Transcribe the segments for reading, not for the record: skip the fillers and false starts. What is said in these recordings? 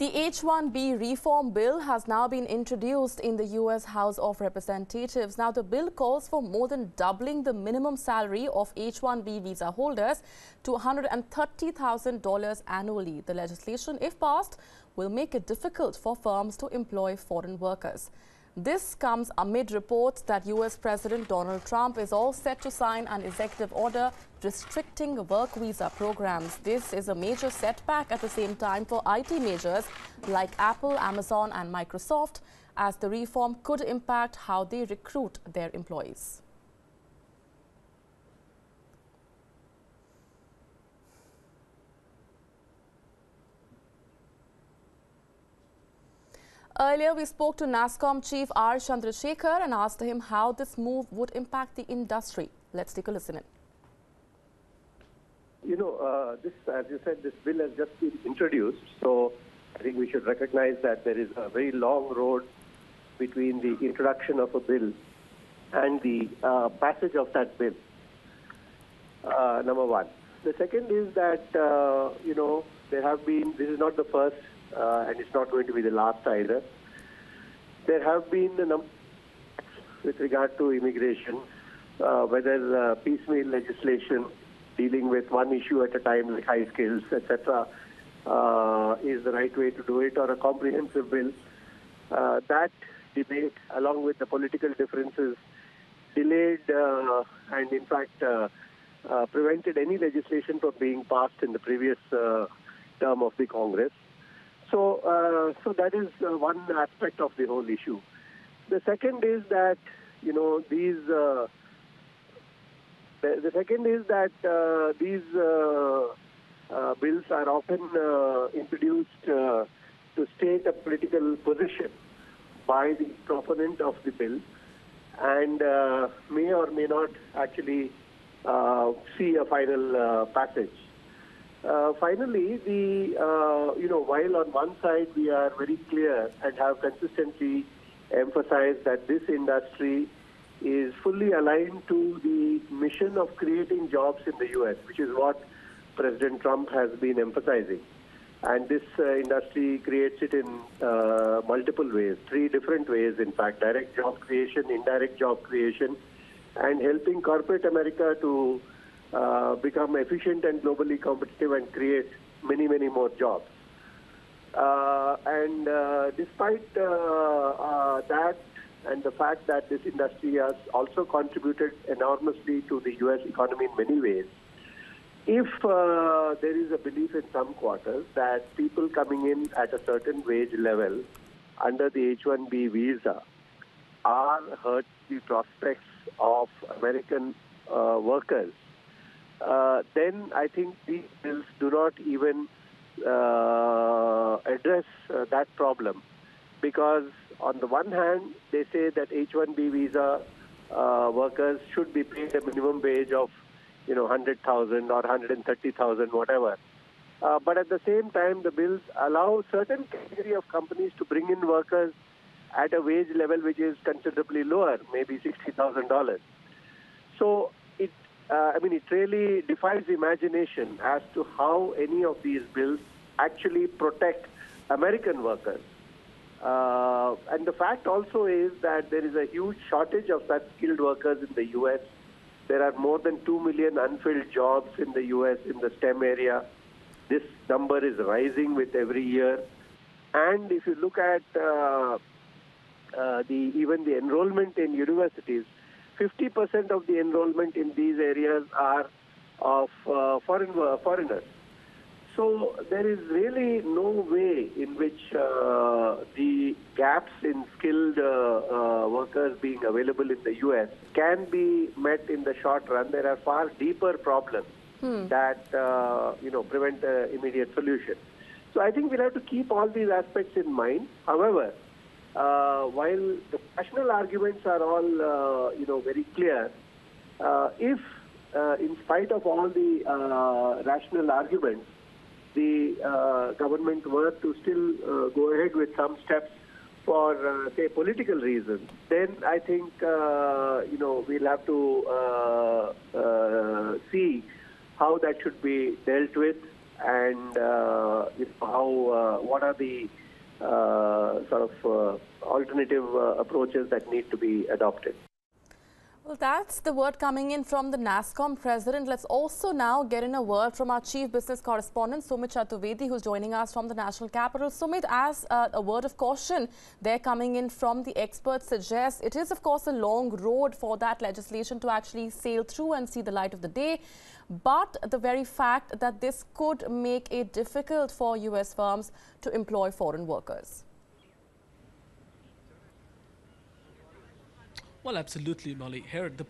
The H-1B reform bill has now been introduced in the U.S. House of Representatives. Now, the bill calls for more than doubling the minimum salary of H-1B visa holders to $130,000 annually. The legislation, if passed, will make it difficult for firms to employ foreign workers. This comes amid reports that U.S. President Donald Trump is all set to sign an executive order restricting work visa programs. This is a major setback at the same time for IT majors like Apple, Amazon and Microsoft, as the reform could impact how they recruit their employees. Earlier, we spoke to NASSCOM Chief R. Chandrasekhar and asked him how this move would impact the industry. Let's take a listen in. You know, as you said, this bill has just been introduced. So I think we should recognize that there is a very long road between the introduction of a bill and the passage of that bill, number one. The second is that, you know, this is not the first and it's not going to be the last either. There have been a number with regard to immigration, whether piecemeal legislation dealing with one issue at a time, like high skills, etc., is the right way to do it, or a comprehensive bill. That debate, along with the political differences, delayed and in fact prevented any legislation from being passed in the previous term of the Congress. So that is one aspect of the whole issue. The second is that, you know, these bills are often introduced to state a political position by the proponent of the bill, and may or may not actually see a final passage. Finally, you know, while on one side we are very clear and have consistently emphasized that this industry is fully aligned to the mission of creating jobs in the U.S., which is what President Trump has been emphasizing. And this industry creates it in multiple ways, 3 different ways, in fact: direct job creation, indirect job creation, and helping corporate America to become efficient and globally competitive and create many, many more jobs. Despite that, and the fact that this industry has also contributed enormously to the U.S. economy in many ways, if there is a belief in some quarters that people coming in at a certain wage level under the H-1B visa are hurt the prospects of American workers, then I think these bills do not even address that problem, because on the one hand, they say that H-1B visa workers should be paid a minimum wage of, you know, 100,000 or 130,000, whatever. But at the same time, the bills allow certain category of companies to bring in workers at a wage level which is considerably lower, maybe $60,000. So it really defies imagination as to how any of these bills actually protect American workers. And the fact also is that there is a huge shortage of such skilled workers in the U.S. There are more than 2 million unfilled jobs in the U.S. in the STEM area. This number is rising with every year. And if you look at even the enrollment in universities, 50% of the enrollment in these areas are of foreigners. So there is really no way in which the gaps in skilled workers being available in the U.S. can be met in the short run. There are far deeper problems that prevent immediate solution. So I think we'll have to keep all these aspects in mind. However, while the rational arguments are all very clear, if in spite of all the rational arguments, the government were to still go ahead with some steps for, say, political reasons, then I think, we'll have to see how that should be dealt with and what are the alternative approaches that need to be adopted. Well, that's the word coming in from the NASSCOM president. Let's also now get in a word from our chief business correspondent, Sumit Chaturvedi, who's joining us from the national capital. Sumit, as a word of caution, they're coming in from the experts suggest it is, of course, a long road for that legislation to actually sail through and see the light of the day. But the very fact that this could make it difficult for US firms to employ foreign workers. Well, absolutely, Molly. Here, the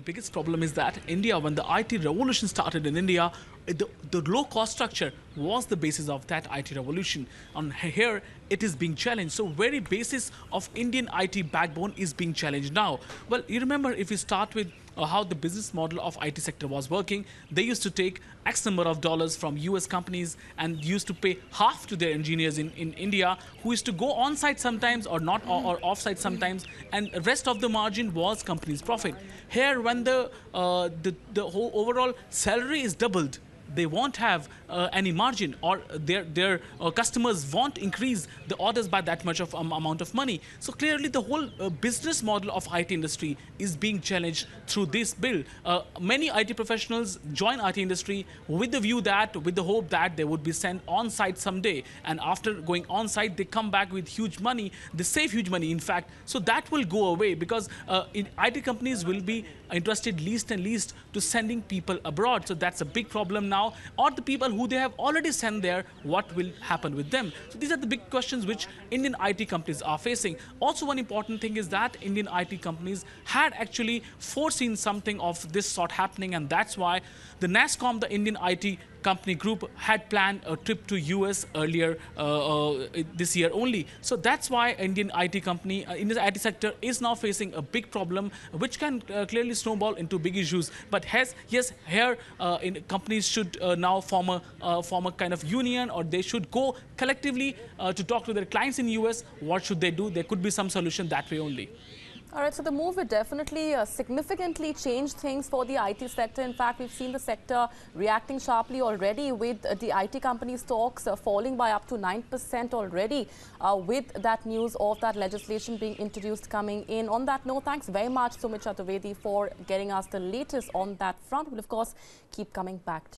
biggest problem is that India, when the IT revolution started in India, the low-cost structure was the basis of that IT revolution. And here, it is being challenged. So, very basis of Indian IT backbone is being challenged now. Well, you remember, if we start with how the business model of IT sector was working, they used to take X number of dollars from US companies and used to pay half to their engineers in India, who used to go on-site sometimes or not, or off-site sometimes, and the rest of the margin was company's profit. Here, when the whole overall salary is doubled, they won't have any margin, or their customers won't increase the orders by that much of amount of money. So clearly the whole business model of IT industry is being challenged through this bill. Many IT professionals join IT industry with the hope that they would be sent on site someday, and after going on site they come back with huge money. They save huge money, in fact. So that will go away, because IT companies will be interested least and least to sending people abroad. So that's a big problem now. Or the people who they have already sent there, what will happen with them? So these are the big questions which Indian IT companies are facing. Also, one important thing is that Indian IT companies had actually foreseen something of this sort happening, and that's why the NASSCOM, the Indian IT company group, had planned a trip to US earlier this year only. So that's why Indian IT company, Indian IT sector is now facing a big problem, which can clearly snowball into big issues. But yes, here companies should now form a kind of union, or they should go collectively to talk to their clients in US. What should they do? There could be some solution that way only. All right, so the move would definitely significantly change things for the IT sector. In fact, we've seen the sector reacting sharply already, with the IT company stocks falling by up to 9% already, with that news of that legislation being introduced coming in. On that note, thanks very much, Sumit Chaturvedi, for getting us the latest on that front. We'll, of course, keep coming back to you.